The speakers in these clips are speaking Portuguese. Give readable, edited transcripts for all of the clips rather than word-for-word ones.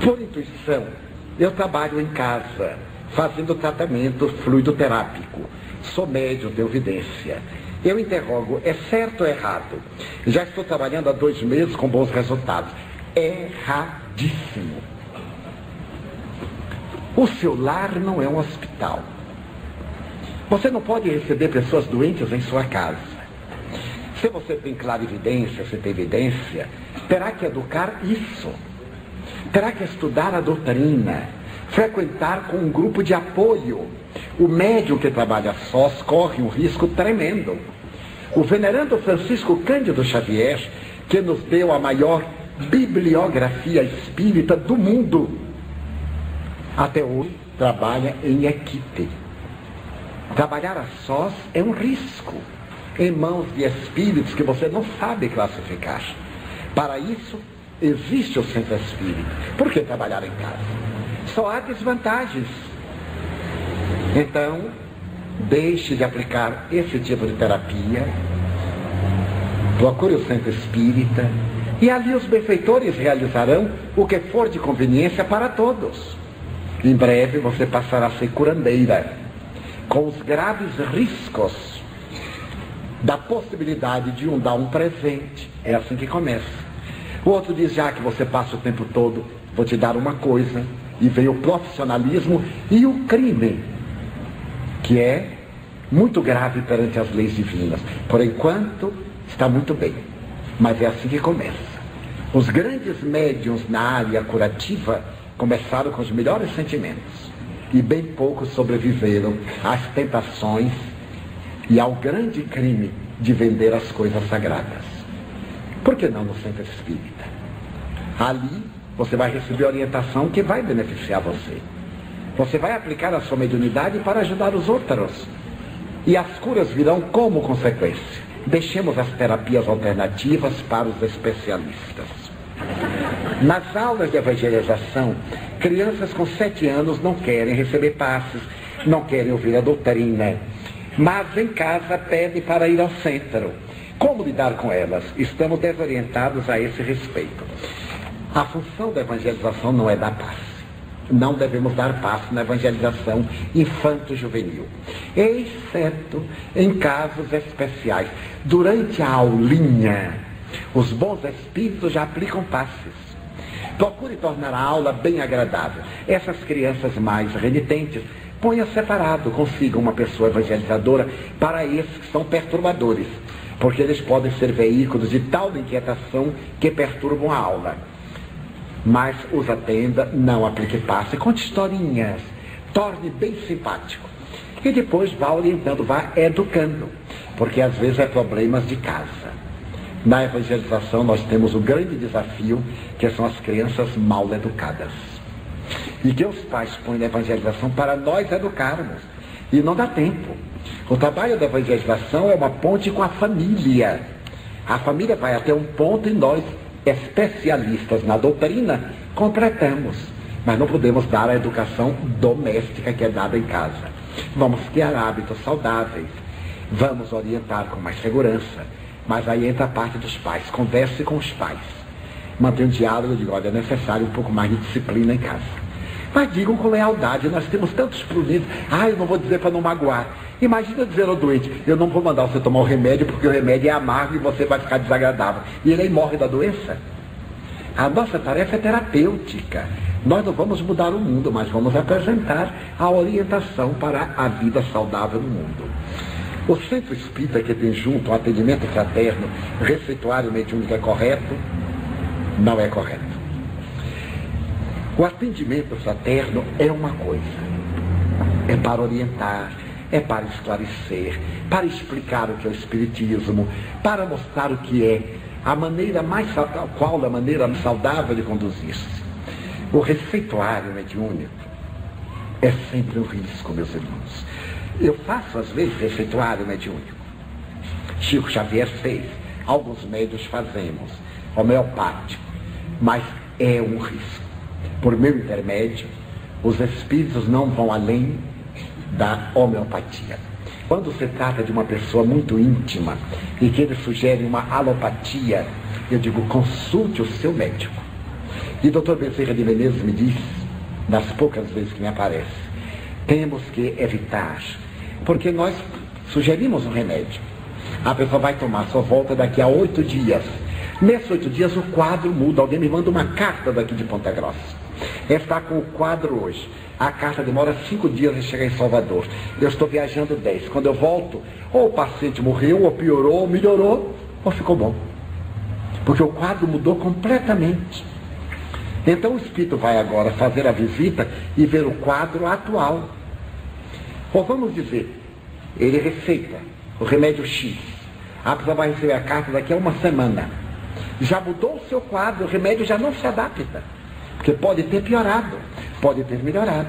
Por intuição, eu trabalho em casa, fazendo tratamento fluidoterápico. Sou médium de evidência. Eu interrogo, é certo ou errado? Já estou trabalhando há 2 meses com bons resultados. Erradíssimo. O seu lar não é um hospital. Você não pode receber pessoas doentes em sua casa. Se você tem clarividência, se tem evidência, terá que educar isso. Terá que estudar a doutrina, frequentar com um grupo de apoio. O médium que trabalha sós corre um risco tremendo. O venerando Francisco Cândido Xavier, que nos deu a maior bibliografia espírita do mundo, até hoje trabalha em equipe. Trabalhar a sós é um risco, em mãos de espíritos que você não sabe classificar. Para isso, existe o centro espírita. Por que trabalhar em casa? Só há desvantagens. Então, deixe de aplicar esse tipo de terapia, procure o centro espírita, e ali os benfeitores realizarão o que for de conveniência para todos. Em breve você passará a ser curandeira, com os graves riscos da possibilidade de um dar um presente. É assim que começa. O outro diz, já que você passa o tempo todo, vou te dar uma coisa. E vem o profissionalismo e o crime, que é muito grave perante as leis divinas. Por enquanto, está muito bem. Mas é assim que começa. Os grandes médiuns na área curativa começaram com os melhores sentimentos. E bem poucos sobreviveram às tentações e ao grande crime de vender as coisas sagradas. Por que não no centro espírita? Ali você vai receber orientação que vai beneficiar você. Você vai aplicar a sua mediunidade para ajudar os outros. E as curas virão como consequência. Deixemos as terapias alternativas para os especialistas. Nas aulas de evangelização, crianças com 7 anos não querem receber passes, não querem ouvir a doutrina, mas em casa pedem para ir ao centro. Como lidar com elas? Estamos desorientados a esse respeito. A função da evangelização não é dar passe. Não devemos dar passe na evangelização infanto-juvenil, exceto em casos especiais. Durante a aulinha, os bons espíritos já aplicam passes. Procure tornar a aula bem agradável. Essas crianças mais renitentes, ponha separado, consiga uma pessoa evangelizadora para esses que são perturbadores, porque eles podem ser veículos de tal inquietação que perturbam a aula. Mas os atenda, não aplique passe, conte historinhas, torne bem simpático. E depois vá orientando, vá educando, porque às vezes é problemas de casa. Na evangelização nós temos o grande desafio, que são as crianças mal educadas. E que os pais põem na evangelização para nós educarmos. E não dá tempo. O trabalho da evangelização é uma ponte com a família. A família vai até um ponto e nós, especialistas na doutrina, completamos. Mas não podemos dar a educação doméstica que é dada em casa. Vamos criar hábitos saudáveis. Vamos orientar com mais segurança. Mas aí entra a parte dos pais. Converse com os pais. Mantenha um diálogo, digo, olha, é necessário um pouco mais de disciplina em casa. Mas digam com lealdade, nós temos tantos prunidos. Eu não vou dizer para não magoar. Imagina dizer ao doente, eu não vou mandar você tomar o remédio, porque o remédio é amargo e você vai ficar desagradável. E ele aí morre da doença. A nossa tarefa é terapêutica. Nós não vamos mudar o mundo, mas vamos apresentar a orientação para a vida saudável no mundo. O centro espírita que tem junto o atendimento fraterno, receituário mediúnico é correto? Não é correto. O atendimento fraterno é uma coisa. É para orientar, é para esclarecer, para explicar o que é o espiritismo, para mostrar o que é a maneira mais saudável de conduzir-se. O receituário mediúnico é sempre um risco, meus irmãos. Eu faço, às vezes, receituário mediúnico. Chico Xavier fez, alguns médios fazemos, homeopático, mas é um risco. Por meu intermédio, os espíritos não vão além da homeopatia. Quando se trata de uma pessoa muito íntima e que ele sugere uma alopatia, eu digo, consulte o seu médico. E Dr. Bezerra de Menezes me diz, das poucas vezes que me aparece, temos que evitar, porque nós sugerimos um remédio. A pessoa vai tomar, só volta daqui a 8 dias. Nesses 8 dias o quadro muda. Alguém me manda uma carta daqui de Ponta Grossa. Está com o quadro hoje. A carta demora 5 dias a chegar em Salvador. Eu estou viajando 10. Quando eu volto, ou o paciente morreu, ou piorou, ou melhorou, ou ficou bom. Porque o quadro mudou completamente. Então o espírito vai agora fazer a visita e ver o quadro atual. Ou vamos dizer, ele receita o remédio X. A pessoa vai receber a carta daqui a uma semana. Já mudou o seu quadro, o remédio já não se adapta. Porque pode ter piorado, pode ter melhorado.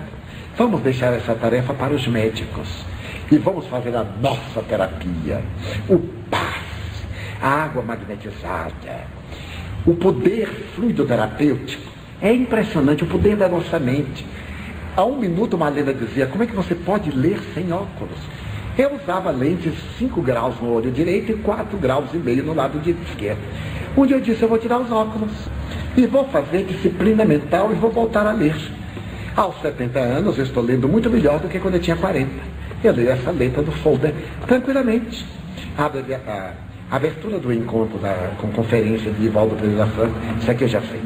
Vamos deixar essa tarefa para os médicos. E vamos fazer a nossa terapia. O passe, a água magnetizada, o poder fluidoterapêutico. É impressionante o poder da nossa mente. Há 1 minuto, Malena dizia, como é que você pode ler sem óculos? Eu usava lentes 5 graus no olho direito e 4,5 graus no lado esquerdo. Um dia eu disse, eu vou tirar os óculos e vou fazer disciplina mental e vou voltar a ler. Aos 70 anos eu estou lendo muito melhor do que quando eu tinha 40. Eu leio essa letra do folder tranquilamente. A abertura do encontro com conferência de Ivaldo Pereira Franco, isso aqui eu já sei.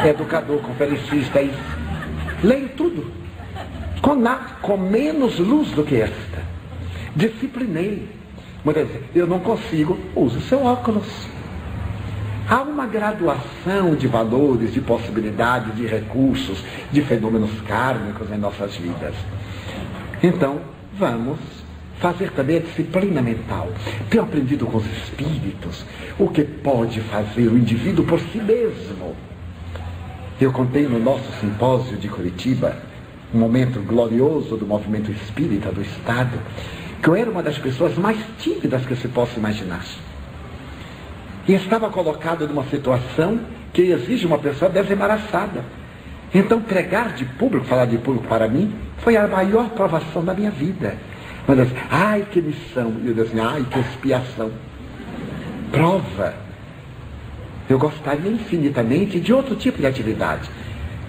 Educador, conferencista, é isso. Leio tudo. Com menos luz do que esta. Disciplinei. Muitas vezes, eu não consigo, use o seu óculos. Há uma graduação de valores, de possibilidades, de recursos, de fenômenos kármicos em nossas vidas. Então, vamos fazer também a disciplina mental. Tenho aprendido com os espíritos o que pode fazer o indivíduo por si mesmo. Eu contei no nosso simpósio de Curitiba, um momento glorioso do movimento espírita do Estado, que eu era uma das pessoas mais tímidas que se possa imaginar. E estava colocado numa situação que exige uma pessoa desembaraçada. Então pregar de público, falar de público para mim, foi a maior provação da minha vida. Mas eu disse, ai que missão, e eu disse, ai que expiação. Prova. Eu gostaria infinitamente de outro tipo de atividade.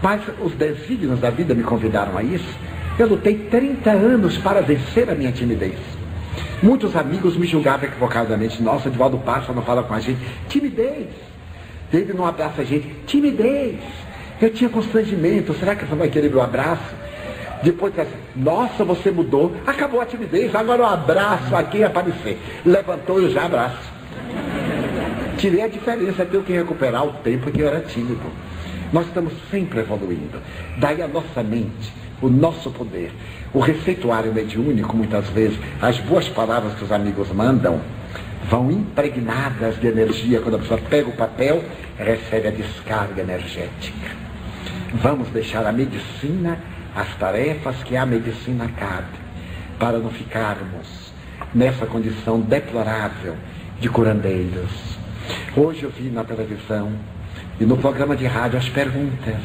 Mas os desígnios da vida me convidaram a isso. Eu lutei 30 anos para vencer a minha timidez. Muitos amigos me julgavam equivocadamente. Nossa, Edivaldo Passa não fala com a gente. Timidez. Ele não abraça a gente. Timidez. Eu tinha constrangimento. Será que você vai querer meu abraço? Depois, nossa, você mudou. Acabou a timidez. Agora eu abraço a quem aparecer. Levantou e eu já abraço. Tirei a diferença. Tenho que recuperar o tempo que eu era tímido. Nós estamos sempre evoluindo. Daí a nossa mente, o nosso poder, o receituário mediúnico, muitas vezes, as boas palavras que os amigos mandam, vão impregnadas de energia. Quando a pessoa pega o papel, recebe a descarga energética. Vamos deixar a medicina, as tarefas que a medicina cabe, para não ficarmos nessa condição deplorável de curandeiros. Hoje eu vi na televisão e no programa de rádio as perguntas.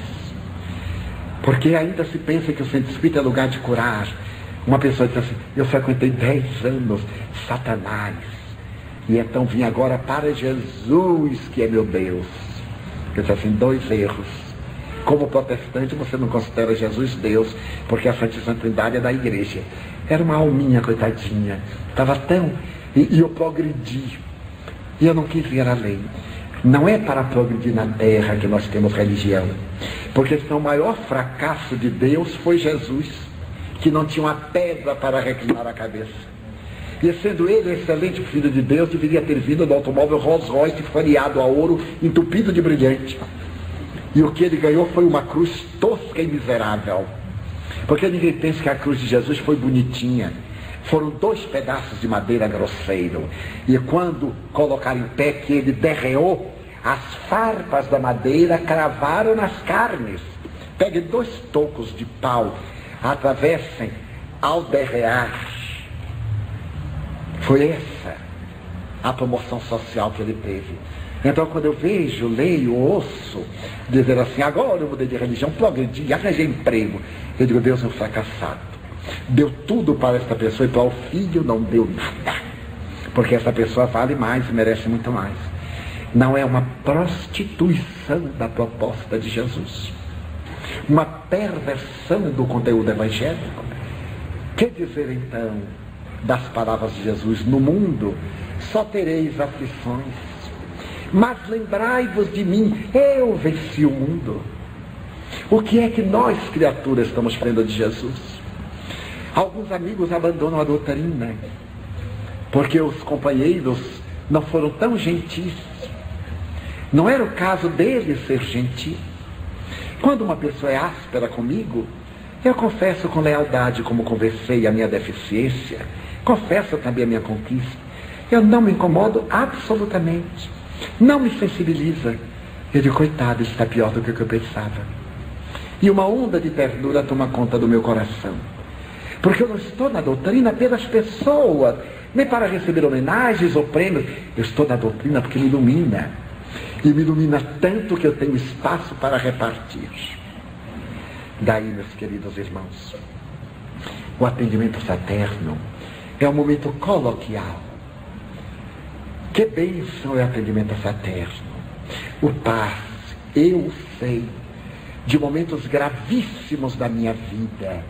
Porque ainda se pensa que o centro espírita é lugar de curar. Uma pessoa diz assim, eu frequentei 10 anos Satanás. E então vim agora para Jesus, que é meu Deus. Eu disse assim, 2 erros. Como protestante, você não considera Jesus Deus, porque a Santíssima Trindade é da igreja. Era uma alminha, coitadinha. Estava tão... E eu progredi. E eu não quis ir além. Não é para progredir na terra que nós temos religião. Porque senão o maior fracasso de Deus foi Jesus, que não tinha uma pedra para reclinar a cabeça. E sendo ele o excelente filho de Deus, deveria ter vindo no automóvel Rolls Royce folheado a ouro, entupido de brilhante. E o que ele ganhou foi uma cruz tosca e miserável. Porque ninguém pensa que a cruz de Jesus foi bonitinha. Foram 2 pedaços de madeira grosseiro. E quando colocaram em pé que ele derreou, as farpas da madeira cravaram nas carnes. Peguem 2 tocos de pau, atravessem ao derrear. Foi essa a promoção social que ele teve. Então quando eu vejo, leio, ouço, dizer assim, agora eu mudei de religião, progredi, arranjei emprego. Eu digo, Deus é um fracassado. Deu tudo para esta pessoa e para o filho não deu nada. Porque essa pessoa vale mais e merece muito mais. Não é uma prostituição da proposta de Jesus, uma perversão do conteúdo evangélico. Que dizer então das palavras de Jesus? No mundo só tereis aflições, mas lembrai-vos de mim, eu venci o mundo. O que é que nós, criaturas, estamos fazendo de Jesus? Alguns amigos abandonam a doutrina porque os companheiros não foram tão gentis. Não era o caso dele ser gentil. Quando uma pessoa é áspera comigo, eu confesso com lealdade como conversei a minha deficiência, confesso também a minha conquista. Eu não me incomodo absolutamente, não me sensibiliza. Eu digo, coitado, ele está pior do que o que eu pensava. E uma onda de ternura toma conta do meu coração, porque eu não estou na doutrina pelas pessoas, nem para receber homenagens ou prêmios. Eu estou na doutrina porque me ilumina, e me ilumina tanto que eu tenho espaço para repartir. Daí, meus queridos irmãos, o atendimento fraterno é um momento coloquial. Que bênção é o atendimento fraterno. O passe, eu sei, de momentos gravíssimos da minha vida,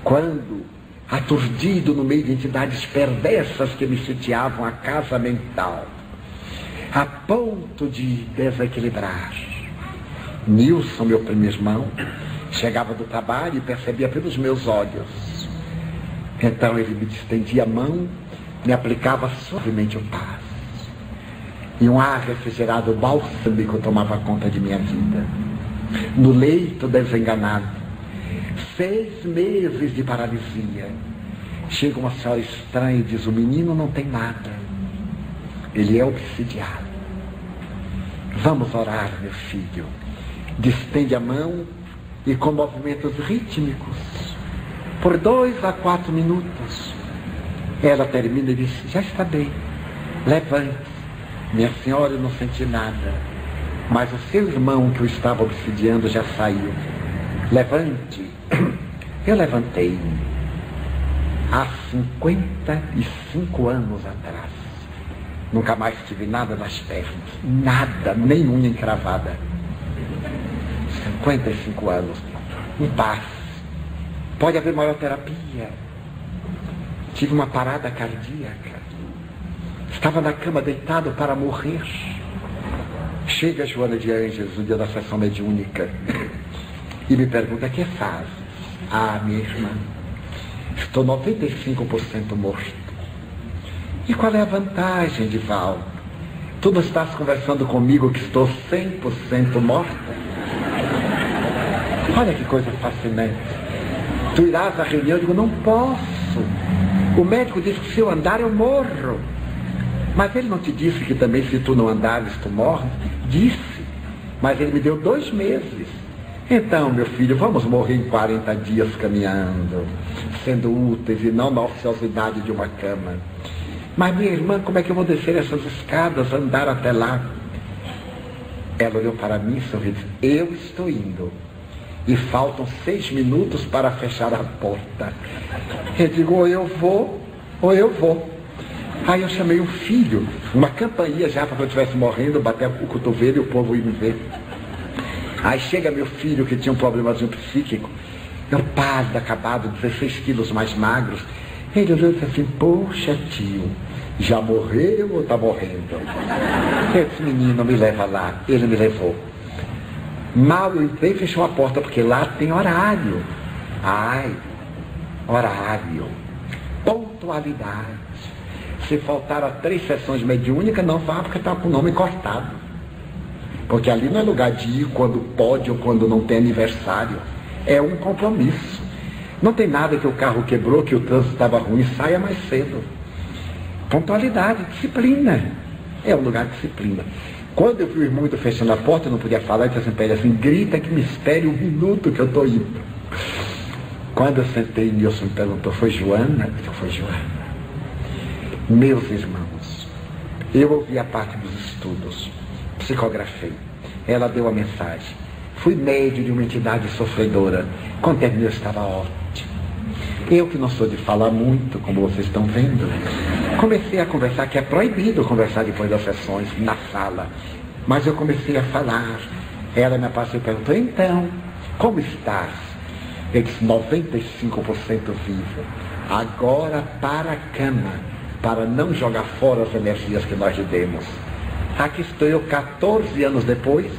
quando, aturdido no meio de entidades perversas que me sitiavam a casa mental, a ponto de desequilibrar. Nilson, meu primo irmão, chegava do trabalho e percebia pelos meus olhos. Então ele me estendia a mão, me aplicava suavemente o passe. E um ar refrigerado balsâmico tomava conta de minha vida. No leito desenganado, 6 meses de paralisia. Chega uma senhora estranha e diz, o menino não tem nada, ele é obsidiado. Vamos orar, meu filho. Distende a mão e com movimentos rítmicos, por 2 a 4 minutos, ela termina e diz, já está bem, levante. Minha senhora, eu não senti nada, mas o seu irmão que o estava obsidiando já saiu. Levante. Eu levantei. Há 55 anos atrás. Nunca mais tive nada nas pernas. Nada, nem unha encravada. 55 anos. Em paz. Pode haver maior terapia. Tive uma parada cardíaca. Estava na cama deitado para morrer. Chega Joana de Ângeles no dia da sessão mediúnica e me pergunta, o que faz? Ah, minha irmã, estou 95% morto. E qual é a vantagem, Divaldo? Tu não estás conversando comigo que estou 100% morta? Olha que coisa fascinante. Tu irás à reunião? Eu digo, não posso. O médico disse que se eu andar eu morro. Mas ele não te disse que também se tu não andares tu morres? Disse, mas ele me deu 2 meses. Então, meu filho, vamos morrer em 40 dias caminhando, sendo úteis e não na ociosidade de uma cama. Mas minha irmã, como é que eu vou descer essas escadas, andar até lá? Ela olhou para mim e sorriu, eu estou indo. E faltam 6 minutos para fechar a porta. Eu digo, ou eu vou, ou eu vou. Aí eu chamei o filho, uma campainha já para que eu estivesse morrendo, bater o cotovelo e o povo ia me ver. Aí chega meu filho que tinha um problemazinho psíquico, eu pálido, acabado, 16 quilos mais magros. Ele olhou e disse assim, poxa tio, já morreu ou está morrendo? Eu disse, menino, me leva lá. Ele me levou. Mal eu entrei e fechou a porta, porque lá tem horário. Ai, horário, pontualidade. Se faltar a 3 sessões mediúnicas, não vá porque está com o nome cortado. Porque ali não é lugar de ir quando pode ou quando não tem aniversário. É um compromisso. Não tem nada que o carro quebrou, que o trânsito estava ruim, saia mais cedo. Pontualidade, disciplina. É um lugar de disciplina. Quando eu vi o irmão fechando a porta, eu não podia falar, eu disse assim para ele assim, grita que me espere 1 minuto que eu estou indo. Quando eu sentei, Nilson me perguntou, foi Joana? Eu disse, foi Joana. Meus irmãos, eu ouvi a parte dos estudos, psicografei, ela deu a mensagem, fui médio de uma entidade sofredora, quando terminou eu estava ótimo. Eu que não sou de falar muito, como vocês estão vendo, Comecei a conversar, que é proibido conversar depois das sessões, na sala. Mas eu comecei a falar. Ela me passou e perguntou, então, como estás? Eu disse, 95% vivo. Agora para a cama, para não jogar fora as energias que nós lhe demos. Aqui estou eu, 14 anos depois.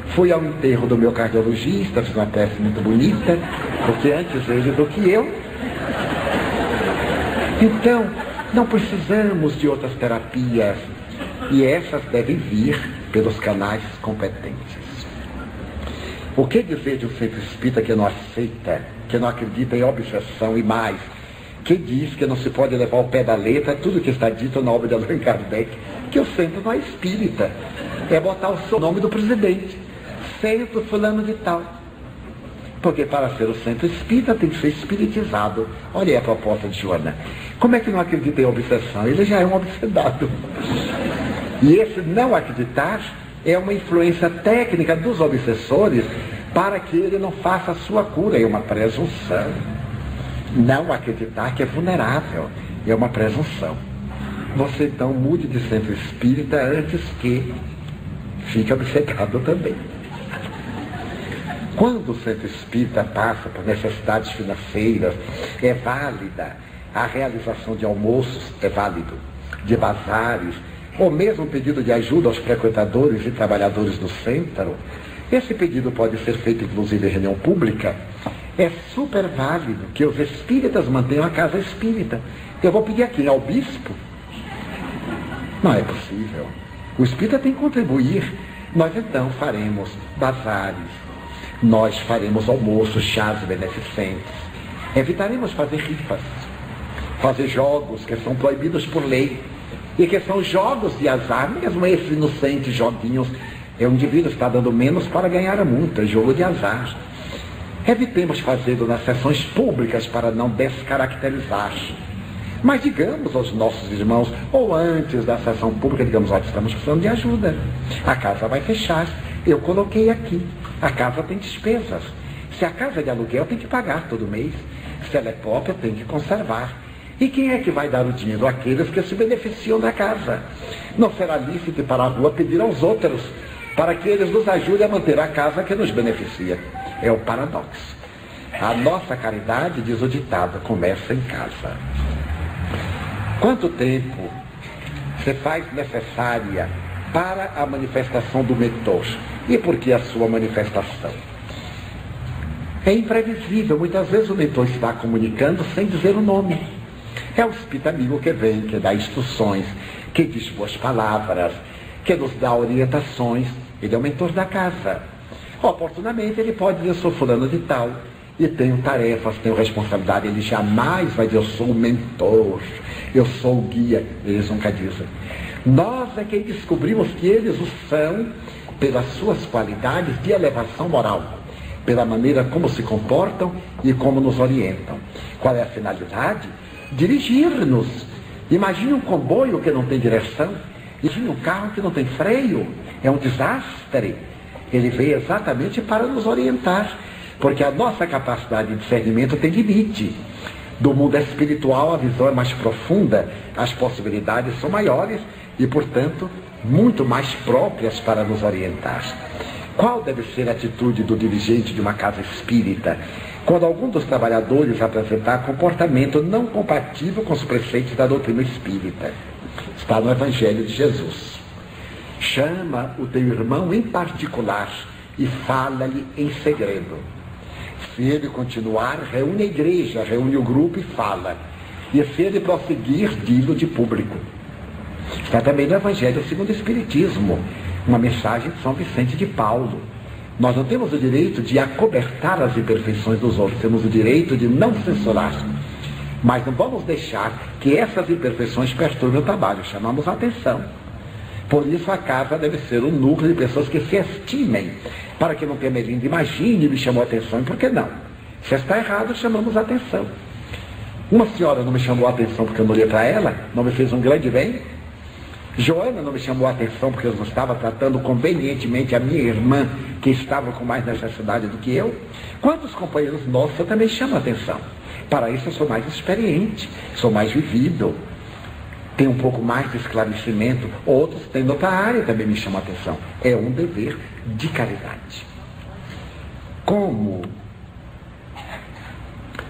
Fui ao enterro do meu cardiologista, fiz uma peça muito bonita, porque antes ele do que eu. Então, não precisamos de outras terapias, e essas devem vir pelos canais competentes. O que dizer de um centro espírita que não aceita, que não acredita em obsessão e mais, que diz que não se pode levar ao pé da letra tudo que está dito na obra de Allan Kardec, que o centro não é espírita, é botar o seu nome do presidente, centro fulano de tal. Porque para ser o centro espírita tem que ser espiritizado. Olha aí a proposta de Joana. Como é que não acredita em obsessão? Ele já é um obsedado. E esse não acreditar é uma influência técnica dos obsessores para que ele não faça a sua cura, é uma presunção. Não acreditar que é vulnerável, é uma presunção. Você então mude de centro espírita antes que fique obcecado também. Quando o centro espírita passa por necessidades financeiras, é válida a realização de almoços, é válido, de bazares, ou mesmo pedido de ajuda aos frequentadores e trabalhadores do centro. Esse pedido pode ser feito inclusive em reunião pública. É super válido que os espíritas mantenham a casa espírita. Eu vou pedir aqui ao bispo? Não é possível. O espírita tem que contribuir. Nós então faremos bazares, nós faremos almoços, chás beneficentes, evitaremos fazer rifas, fazer jogos que são proibidos por lei, e que são jogos de azar, mesmo esses inocentes joguinhos. O indivíduo está dando menos para ganhar muito, é jogo de azar. Evitemos fazê-lo nas sessões públicas para não descaracterizar. Mas digamos aos nossos irmãos, ou antes da sessão pública, digamos, olha, estamos precisando de ajuda. A casa vai fechar, eu coloquei aqui. A casa tem despesas. Se a casa é de aluguel, tem que pagar todo mês. Se ela é própria, tem que conservar. E quem é que vai dar o dinheiro? Aqueles que se beneficiam da casa. Não será lícito ir para a rua pedir aos outros para que eles nos ajudem a manter a casa que nos beneficia. É o paradoxo. A nossa caridade, diz o ditado, começa em casa. Quanto tempo se faz necessária para a manifestação do mentor? E por que a sua manifestação? É imprevisível. Muitas vezes o mentor está comunicando sem dizer o nome. É o espírito amigo que vem, que dá instruções, que diz boas palavras, que nos dá orientações. Ele é o mentor da casa. Oportunamente ele pode dizer, sou fulano de tal, e tenho tarefas, tenho responsabilidade. Ele jamais vai dizer, eu sou o mentor, eu sou o guia. Eles nunca dizem. Nós é quem descobrimos que eles o são pelas suas qualidades de elevação moral, pela maneira como se comportam e como nos orientam. Qual é a finalidade? Dirigir-nos. Imagine um comboio que não tem direção. Imagine um carro que não tem freio. É um desastre. Ele veio exatamente para nos orientar, porque a nossa capacidade de discernimento tem limite. Do mundo espiritual a visão é mais profunda, as possibilidades são maiores e, portanto, muito mais próprias para nos orientar. Qual deve ser a atitude do dirigente de uma casa espírita quando algum dos trabalhadores apresentar comportamento não compatível com os preceitos da doutrina espírita? Está no Evangelho de Jesus. Chama o teu irmão em particular e fala-lhe em segredo. Se ele continuar, reúne a igreja, reúne o grupo e fala. E se ele prosseguir, dilo de público. Está também no Evangelho segundo o Espiritismo, uma mensagem de São Vicente de Paulo. Nós não temos o direito de acobertar as imperfeições dos outros, temos o direito de não censurar. Mas não vamos deixar que essas imperfeições perturbem o trabalho, chamamos a atenção. Por isso a casa deve ser um núcleo de pessoas que se estimem, para que não tenha melindre. Imagine, me chamou a atenção, e por que não? Se está errado, chamamos a atenção. Uma senhora não me chamou a atenção porque eu não olhei para ela, não me fez um grande bem. Joana não me chamou a atenção porque eu não estava tratando convenientemente a minha irmã, que estava com mais necessidade do que eu. Quantos companheiros nossos eu também chamo a atenção? Para isso eu sou mais experiente, sou mais vivido. tem um pouco mais de esclarecimento, outros têm outra área também me chamam a atenção. É um dever de caridade. Como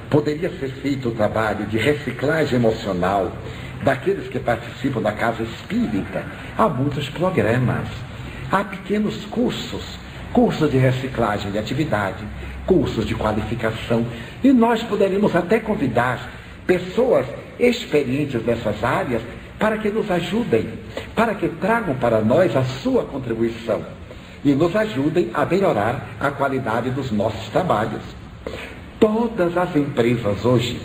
poderia ser feito o trabalho de reciclagem emocional daqueles que participam da casa espírita? Há muitos programas, há pequenos cursos de reciclagem de atividade, cursos de qualificação, e nós poderíamos até convidar pessoas experientes dessas áreas para que nos ajudem, para que tragam para nós a sua contribuição e nos ajudem a melhorar a qualidade dos nossos trabalhos. Todas as empresas hoje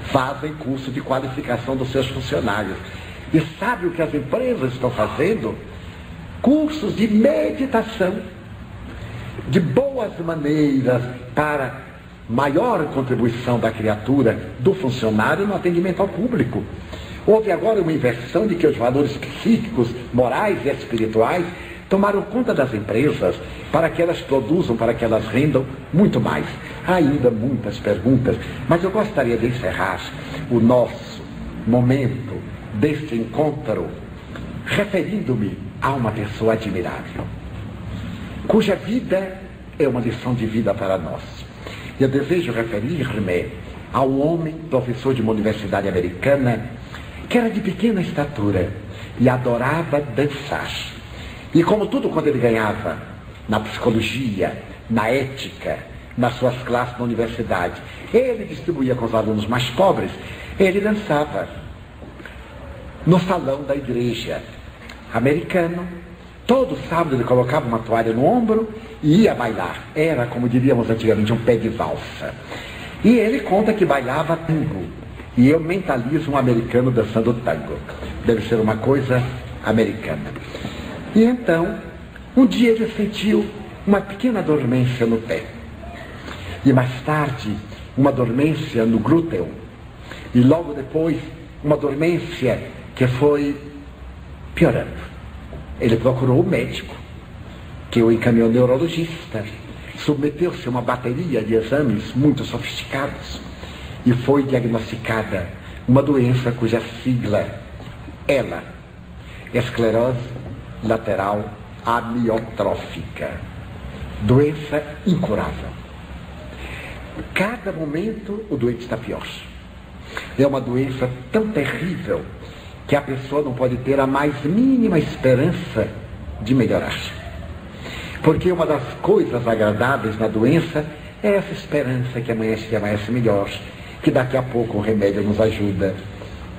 fazem curso de qualificação dos seus funcionários. E sabe o que as empresas estão fazendo? Cursos de meditação, de boas maneiras para maior contribuição da criatura, do funcionário no atendimento ao público. Houve agora uma inversão de que os valores psíquicos, morais e espirituais tomaram conta das empresas para que elas produzam, para que elas rendam muito mais. Há ainda muitas perguntas, mas eu gostaria de encerrar o nosso momento deste encontro referindo-me a uma pessoa admirável, cuja vida é uma lição de vida para nós. Eu desejo referir-me a um homem, professor de uma universidade americana, que era de pequena estatura e adorava dançar. E como tudo quando ele ganhava na psicologia, na ética, nas suas classes na universidade, ele distribuía com os alunos mais pobres, ele dançava no salão da igreja americano. Todo sábado ele colocava uma toalha no ombro e ia bailar. Era, como diríamos antigamente, um pé de valsa. E ele conta que bailava tango. E eu mentalizo um americano dançando tango. Deve ser uma coisa americana. E então, um dia ele sentiu uma pequena dormência no pé. E mais tarde, uma dormência no glúteo. E logo depois, uma dormência que foi piorando. Ele procurou o médico, que o encaminhou ao neurologista, submeteu-se a uma bateria de exames muito sofisticados e foi diagnosticada uma doença cuja sigla ela, esclerose lateral amiotrófica, doença incurável. Cada momento o doente está pior. É uma doença tão terrível que a pessoa não pode ter a mais mínima esperança de melhorar. Porque uma das coisas agradáveis na doença é essa esperança que amanhece melhor, que daqui a pouco o remédio nos ajuda.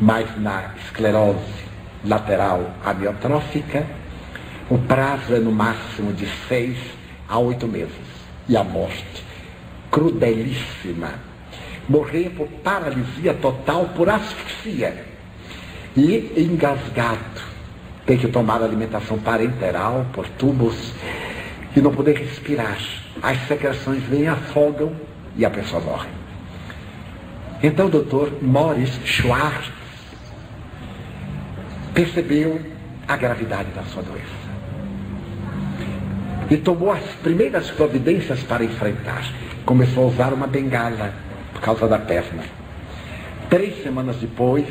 Mas na esclerose lateral amiotrófica, o prazo é no máximo de 6 a 8 meses. E a morte, crudelíssima, morrer por paralisia total, por asfixia. E engasgado, tem que tomar alimentação parenteral por tubos e não poder respirar. As secreções vêm, afogam e a pessoa morre. Então o doutor Morris Schwartz percebeu a gravidade da sua doença e tomou as primeiras providências para enfrentar. Começou a usar uma bengala por causa da perna. 3 semanas depois,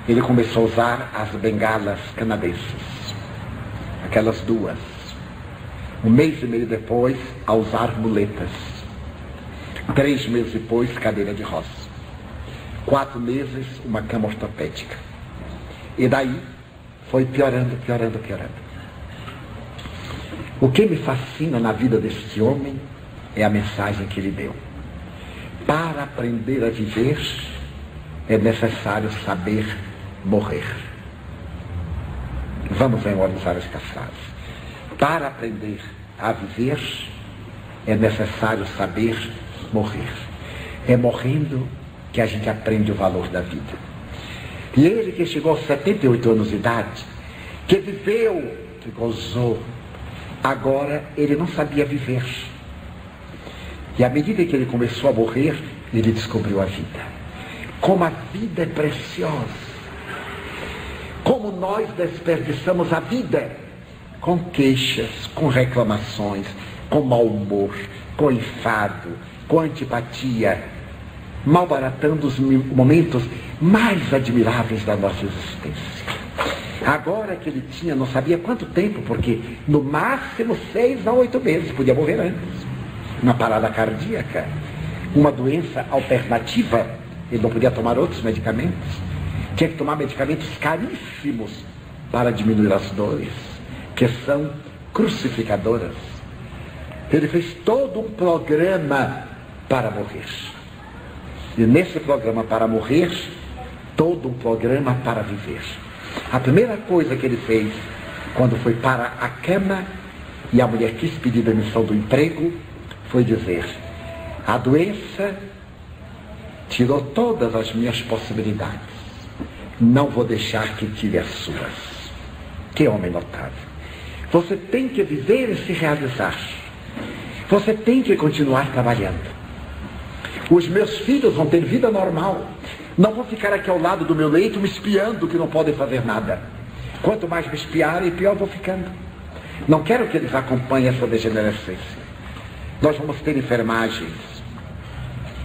ele começou a usar as bengalas canadenses, aquelas 2. 1 mês e meio depois, a usar muletas. 3 meses depois, cadeira de rodas. 4 meses, uma cama ortopédica. E daí, foi piorando. O que me fascina na vida deste homem é a mensagem que ele deu. Para aprender a viver, é necessário saber morrer. Vamos memorizar esta frase. Para aprender a viver, é necessário saber morrer. É morrendo que a gente aprende o valor da vida. E ele que chegou aos 78 anos de idade, que viveu, que gozou, agora ele não sabia viver. E à medida que ele começou a morrer, ele descobriu a vida. Como a vida é preciosa. Como nós desperdiçamos a vida com queixas, com reclamações, com mau humor, com enfado, com antipatia, malbaratando os momentos mais admiráveis da nossa existência. Agora que ele tinha, não sabia quanto tempo, porque no máximo 6 a 8 meses, podia morrer antes. Uma parada cardíaca, uma doença alternativa, ele não podia tomar outros medicamentos. Tinha que tomar medicamentos caríssimos para diminuir as dores, que são crucificadoras. Ele fez todo um programa para morrer. E nesse programa para morrer, todo um programa para viver. A primeira coisa que ele fez, quando foi para a cama e a mulher quis pedir demissão do emprego, foi dizer: a doença tirou todas as minhas possibilidades, não vou deixar que tire as suas. Que homem notável. Você tem que viver e se realizar. Você tem que continuar trabalhando. Os meus filhos vão ter vida normal. Não vou ficar aqui ao lado do meu leito me espiando que não podem fazer nada. Quanto mais me espiarem, pior vou ficando. Não quero que eles acompanhem essa degenerescência. Nós vamos ter enfermagens.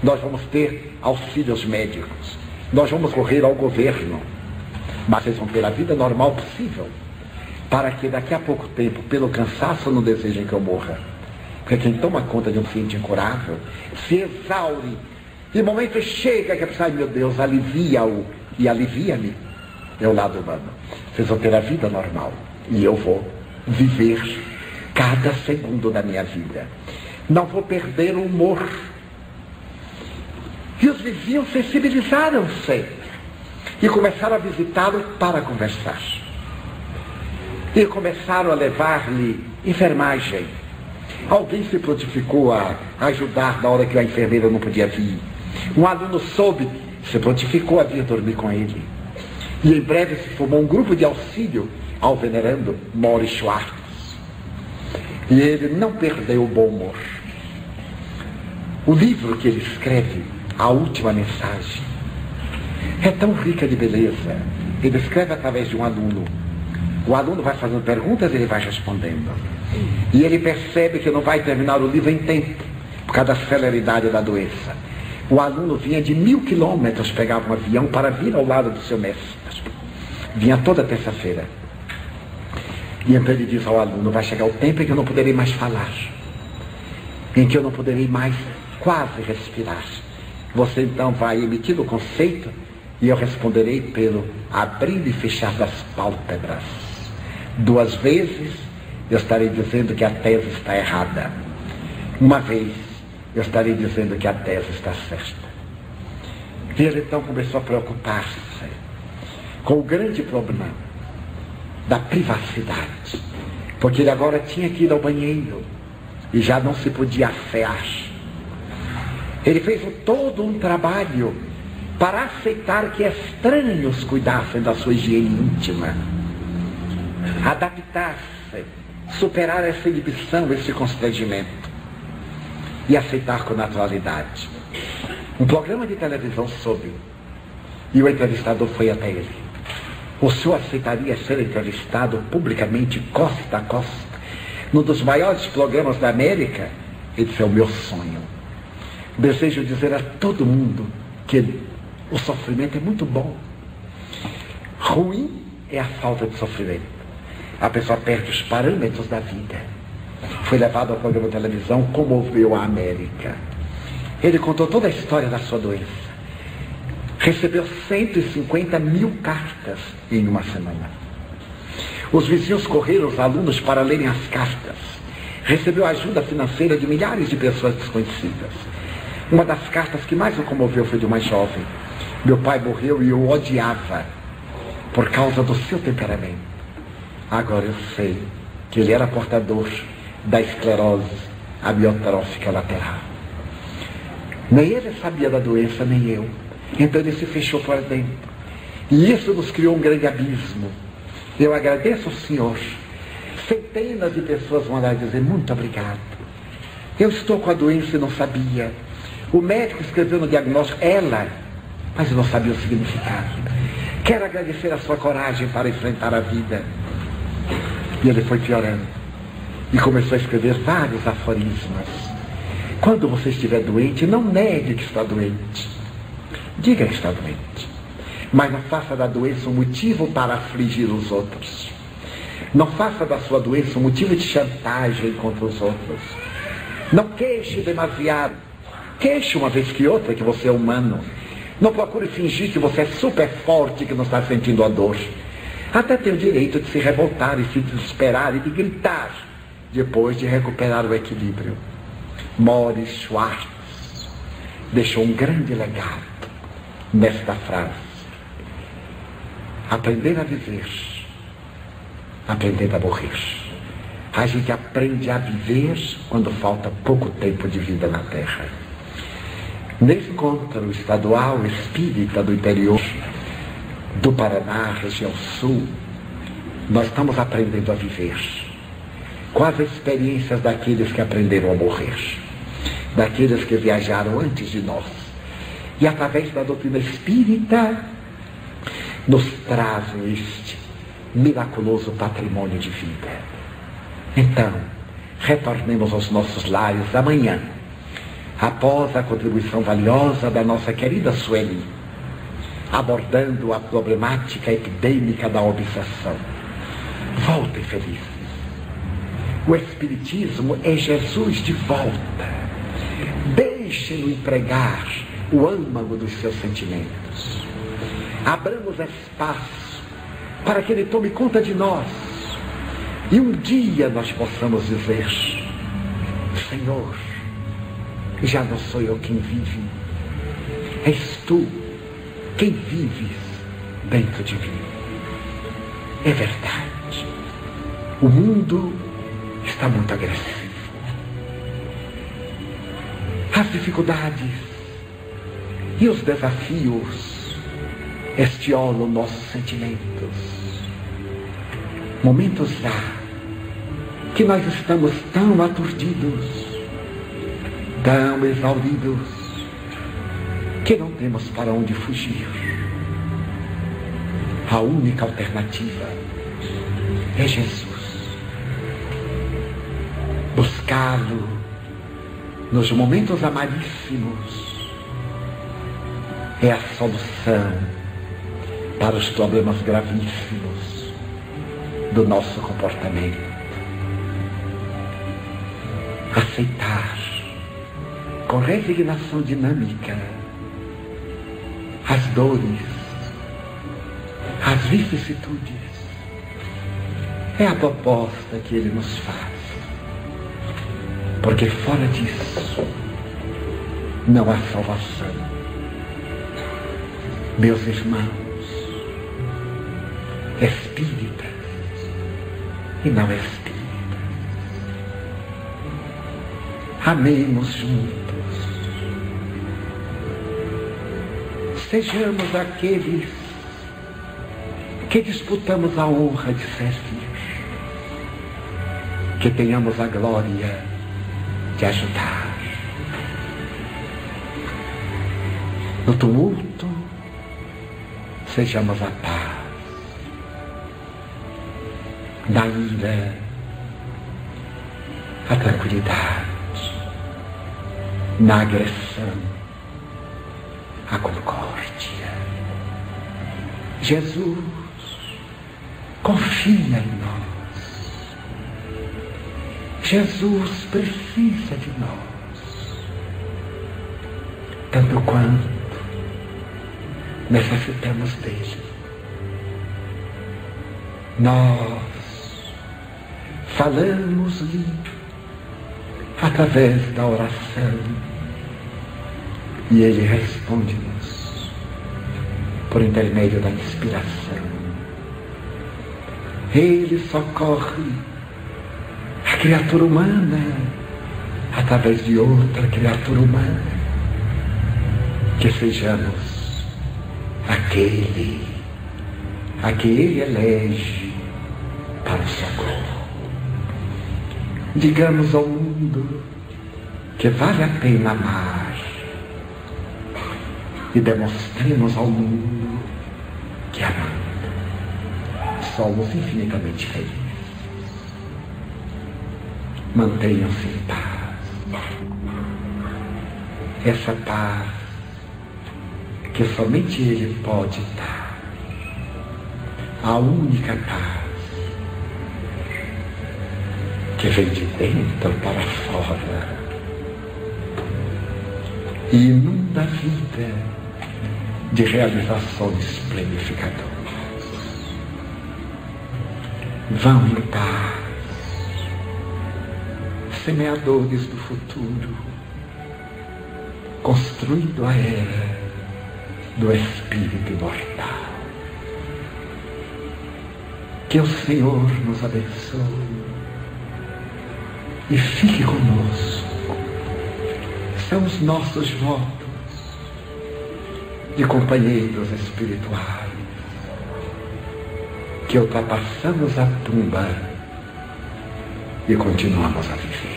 Nós vamos ter auxílios médicos. Nós vamos correr ao governo. Mas vocês vão ter a vida normal possível, para que daqui a pouco tempo, pelo cansaço, não desejem que eu morra. Porque quem toma conta de um filho incurável se exaure. E o momento chega que a pessoa, ai meu Deus, alivia-o e alivia-me. É o lado humano. Vocês vão ter a vida normal. E eu vou viver cada segundo da minha vida. Não vou perder o humor. E os vizinhos sensibilizaram-se e começaram a visitá-lo para conversar. E começaram a levar-lhe enfermagem. Alguém se prontificou a ajudar na hora que a enfermeira não podia vir. Um aluno soube, se prontificou a vir dormir com ele. E em breve se formou um grupo de auxílio ao venerando Maurice Schwartz. E ele não perdeu o bom humor. O livro que ele escreve, A Última Mensagem, é tão rica de beleza. Ele escreve através de um aluno. O aluno vai fazendo perguntas e ele vai respondendo. E ele percebe que não vai terminar o livro em tempo, por causa da celeridade da doença. O aluno vinha de 1000 quilômetros, pegava um avião para vir ao lado do seu mestre. Vinha toda terça-feira. E então ele diz ao aluno: vai chegar o tempo em que eu não poderei mais falar, em que eu não poderei mais quase respirar. Você então vai emitir o conceito e eu responderei pelo abrir e fechar das pálpebras. 2 vezes eu estarei dizendo que a tese está errada. 1 vez eu estarei dizendo que a tese está certa. E ele então começou a preocupar-se com o grande problema da privacidade, porque ele agora tinha que ir ao banheiro e já não se podia afear. Ele fez todo um trabalho para aceitar que estranhos cuidassem da sua higiene íntima, adaptar-se, superar essa inibição, esse constrangimento e aceitar com naturalidade. Um programa de televisão soube e o entrevistador foi até ele: o senhor aceitaria ser entrevistado publicamente, costa a costa, num dos maiores programas da América? Ele disse: é o meu sonho. Desejo dizer a todo mundo que o sofrimento é muito bom. Ruim é a falta de sofrimento. A pessoa perde os parâmetros da vida. Foi levado ao programa de televisão, comoveu a América. Ele contou toda a história da sua doença. Recebeu 150 mil cartas em 1 semana. Os vizinhos correram os alunos para lerem as cartas. Recebeu ajuda financeira de milhares de pessoas desconhecidas. Uma das cartas que mais o comoveu foi de uma jovem: meu pai morreu e eu o odiava por causa do seu temperamento. Agora eu sei que ele era portador da esclerose amiotrófica lateral. Nem ele sabia da doença, nem eu. Então ele se fechou por dentro. E isso nos criou um grande abismo. Eu agradeço ao Senhor. Centenas de pessoas vão lá dizer: muito obrigado. Eu estou com a doença e não sabia. O médico escreveu no diagnóstico ela, mas eu não sabia o significado. Quero agradecer a sua coragem para enfrentar a vida. E ele foi piorando e começou a escrever vários aforismas. Quando você estiver doente, não negue que está doente. Diga que está doente. Mas não faça da doença um motivo para afligir os outros. Não faça da sua doença um motivo de chantagem contra os outros. Não queixe demasiado. Queixe uma vez que outra que você é humano. Não procure fingir que você é super forte e que não está sentindo a dor. Até tem o direito de se revoltar e se desesperar e de gritar depois de recuperar o equilíbrio. Morris Schwartz deixou um grande legado nesta frase: aprender a viver, aprender a morrer. A gente aprende a viver quando falta pouco tempo de vida na Terra. Nesse encontro estadual espírita do interior do Paraná, região sul, nós estamos aprendendo a viver com as experiências daqueles que aprenderam a morrer, daqueles que viajaram antes de nós. E através da doutrina espírita nos trazem este miraculoso patrimônio de vida. Então, retornemos aos nossos lares amanhã, após a contribuição valiosa da nossa querida Sueli, abordando a problemática epidêmica da obsessão. Voltem felizes. O Espiritismo é Jesus de volta. Deixem-no empregar o âmago dos seus sentimentos. Abramos espaço para que Ele tome conta de nós. E um dia nós possamos dizer: Senhor, já não sou eu quem vive, és Tu quem vives dentro de mim. É verdade. O mundo está muito agressivo. As dificuldades e os desafios estiolam nossos sentimentos. Momentos há que nós estamos tão aturdidos, tão exauridos, que não temos para onde fugir. A única alternativa é Jesus. Buscá-lo nos momentos amadíssimos é a solução para os problemas gravíssimos do nosso comportamento. Aceitar com resignação dinâmica as dores, as vicissitudes, é a proposta que Ele nos faz. Porque fora disso não há salvação. Meus irmãos, espíritas e não espíritas, amemos juntos. Sejamos aqueles que disputamos a honra de servir, que tenhamos a glória de ajudar. No tumulto, sejamos a paz. Na ira, a tranquilidade. Na agressão, a concórdia. Jesus confia em nós. Jesus precisa de nós, tanto quanto necessitamos dele. Nós falamos-lhe através da oração e ele responde-nos por intermédio da inspiração. Ele socorre a criatura humana através de outra criatura humana. Que sejamos aquele a que ele elege para o socorro. Digamos ao mundo que vale a pena amar e demonstremos ao mundo que amando somos infinitamente felizes. Mantenham-se em paz. Essa paz que somente Ele pode dar. a única paz que vem de dentro para fora e inunda a vida de realizações planificadoras. Vão em paz, semeadores do futuro, construindo a era do Espírito imortal. Que o Senhor nos abençoe e fique conosco. São os nossos votos de companheiros espirituais que ultrapassamos a tumba e continuamos a viver.